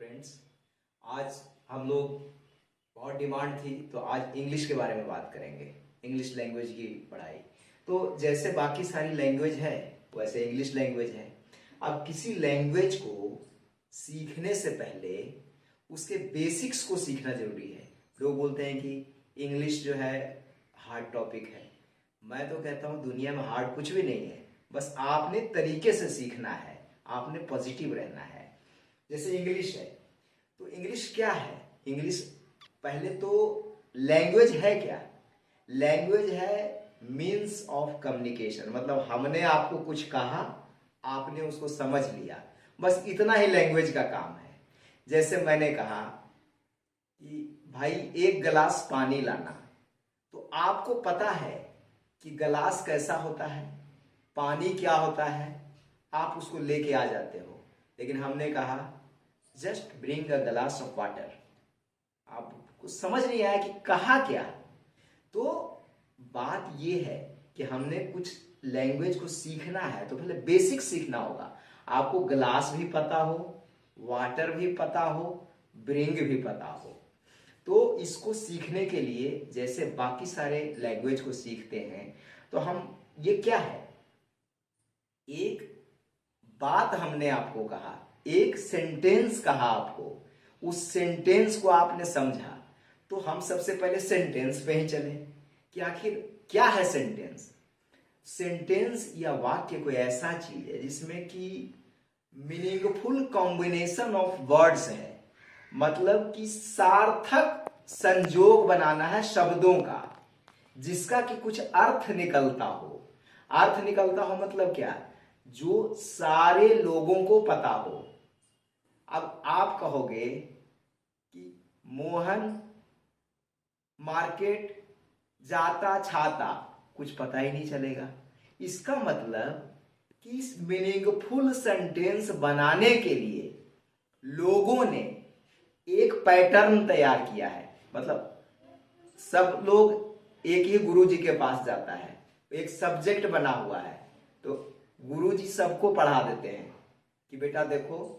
Friends, आज हम लोग बहुत डिमांड थी तो आज इंग्लिश के बारे में बात करेंगे। इंग्लिश लैंग्वेज की पढ़ाई तो जैसे बाकी सारी लैंग्वेज है वैसे इंग्लिश लैंग्वेज है। अब किसी लैंग्वेज को सीखने से पहले उसके बेसिक्स को सीखना जरूरी है। लोग बोलते हैं कि इंग्लिश जो है हार्ड टॉपिक है। मैं तो कहता हूँ दुनिया में हार्ड कुछ भी नहीं है, बस आपने तरीके से सीखना है, आपने पॉजिटिव रहना है। जैसे इंग्लिश है तो इंग्लिश क्या है? इंग्लिश पहले तो लैंग्वेज है क्या? लैंग्वेज है मीन्स ऑफ कम्युनिकेशन, मतलब हमने आपको कुछ कहा, आपने उसको समझ लिया, बस इतना ही लैंग्वेज का काम है। जैसे मैंने कहा कि भाई एक गिलास पानी लाना, तो आपको पता है कि गिलास कैसा होता है, पानी क्या होता है, आप उसको लेके आ जाते हो। लेकिन हमने कहा just bring a glass of water, आपको समझ नहीं आया कि कहा क्या। तो बात यह है कि हमने कुछ लैंग्वेज को सीखना है तो पहले बेसिक सीखना होगा। आपको ग्लास भी पता हो, वाटर भी पता हो, ब्रिंग भी पता हो। तो इसको सीखने के लिए जैसे बाकी सारे लैंग्वेज को सीखते हैं तो हम ये क्या है, एक बात हमने आपको कहा, एक सेंटेंस कहा आपको, उस सेंटेंस को आपने समझा, तो हम सबसे पहले सेंटेंस पे ही चले कि आखिर क्या है सेंटेंस। सेंटेंस या वाक्य कोई ऐसा चीज है जिसमें कि मीनिंगफुल कॉम्बिनेशन ऑफ वर्ड्स है, मतलब कि सार्थक संयोग बनाना है शब्दों का, जिसका कि कुछ अर्थ निकलता हो। अर्थ निकलता हो मतलब क्या? जो सारे लोगों को पता हो। अब आप कहोगे कि मोहन मार्केट जाता छाता, कुछ पता ही नहीं चलेगा। इसका मतलब कि इस मीनिंगफुल सेंटेंस बनाने के लिए लोगों ने एक पैटर्न तैयार किया है। मतलब सब लोग एक ही गुरुजी के पास जाता है, एक सब्जेक्ट बना हुआ है, तो गुरुजी सबको पढ़ा देते हैं कि बेटा देखो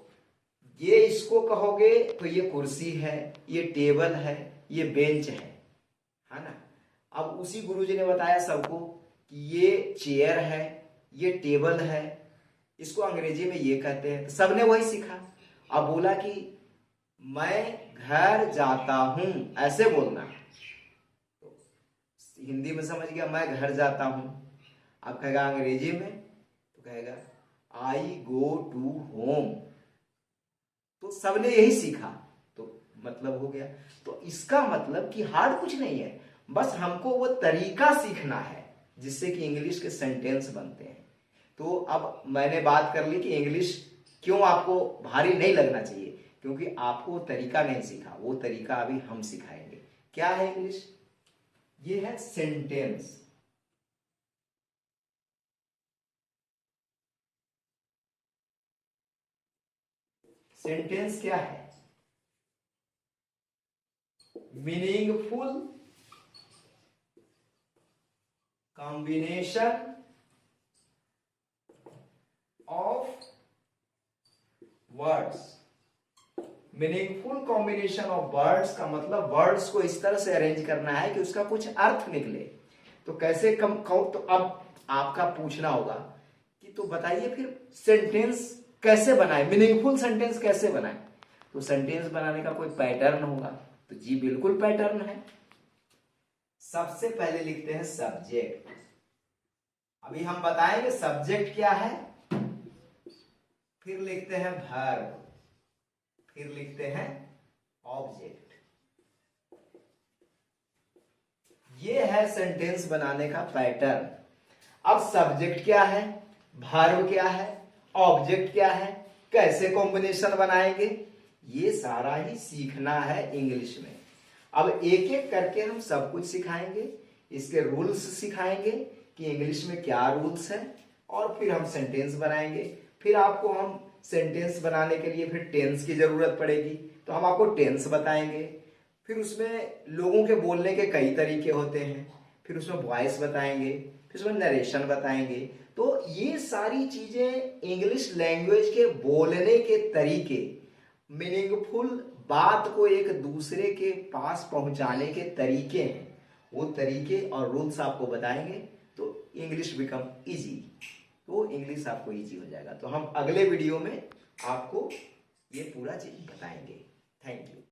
ये इसको कहोगे तो ये कुर्सी है, ये टेबल है, ये बेंच है ना। अब उसी गुरुजी ने बताया सबको कि ये चेयर है, ये टेबल है, इसको अंग्रेजी में ये कहते हैं, तो सबने वही सीखा। अब बोला कि मैं घर जाता हूं, ऐसे बोलना, तो हिंदी में समझ गया मैं घर जाता हूं। अब कहेगा अंग्रेजी में तो कहेगा आई गो टू होम। तो सबने यही सीखा तो मतलब हो गया। तो इसका मतलब कि हार्ड कुछ नहीं है, बस हमको वो तरीका सीखना है जिससे कि इंग्लिश के सेंटेंस बनते हैं। तो अब मैंने बात कर ली कि इंग्लिश क्यों आपको भारी नहीं लगना चाहिए, क्योंकि आपको वो तरीका नहीं सीखा, वो तरीका अभी हम सिखाएंगे। क्या है इंग्लिश? ये है सेंटेंस। सेंटेंस क्या है? Meaningful combination of words. Meaningful combination of words का मतलब वर्ड्स को इस तरह से अरेंज करना है कि उसका कुछ अर्थ निकले। तो कैसे कम कहूं, तो अब आपका पूछना होगा कि तो बताइए फिर सेंटेंस कैसे बनाए, मीनिंगफुल सेंटेंस कैसे बनाए। तो सेंटेंस बनाने का कोई पैटर्न होगा, तो जी बिल्कुल पैटर्न है। सबसे पहले लिखते हैं सब्जेक्ट। अभी हम बताएंगे सब्जेक्ट क्या है, फिर लिखते हैं वर्ब, फिर लिखते हैं ऑब्जेक्ट। ये है सेंटेंस बनाने का पैटर्न। अब सब्जेक्ट क्या है, वर्ब क्या है, ऑब्जेक्ट क्या है, कैसे कॉम्बिनेशन बनाएंगे, ये सारा ही सीखना है इंग्लिश में। अब एक एक करके हम सब कुछ सिखाएंगे, इसके रूल्स सिखाएंगे कि इंग्लिश में क्या रूल्स है, और फिर हम सेंटेंस बनाएंगे। फिर आपको हम सेंटेंस बनाने के लिए फिर टेंस की जरूरत पड़ेगी, तो हम आपको टेंस बताएंगे। फिर उसमें लोगों के बोलने के कई तरीके होते हैं, फिर उसमें वॉइस बताएंगे, फिर उसमें नरेशन बताएंगे। तो ये सारी चीजें इंग्लिश लैंग्वेज के बोलने के तरीके, मीनिंगफुल बात को एक दूसरे के पास पहुंचाने के तरीके हैं, वो तरीके और रूल्स आपको बताएंगे तो इंग्लिश बिकम इजी, तो इंग्लिश आपको इजी हो जाएगा। तो हम अगले वीडियो में आपको ये पूरा चीज बताएंगे। Thank you.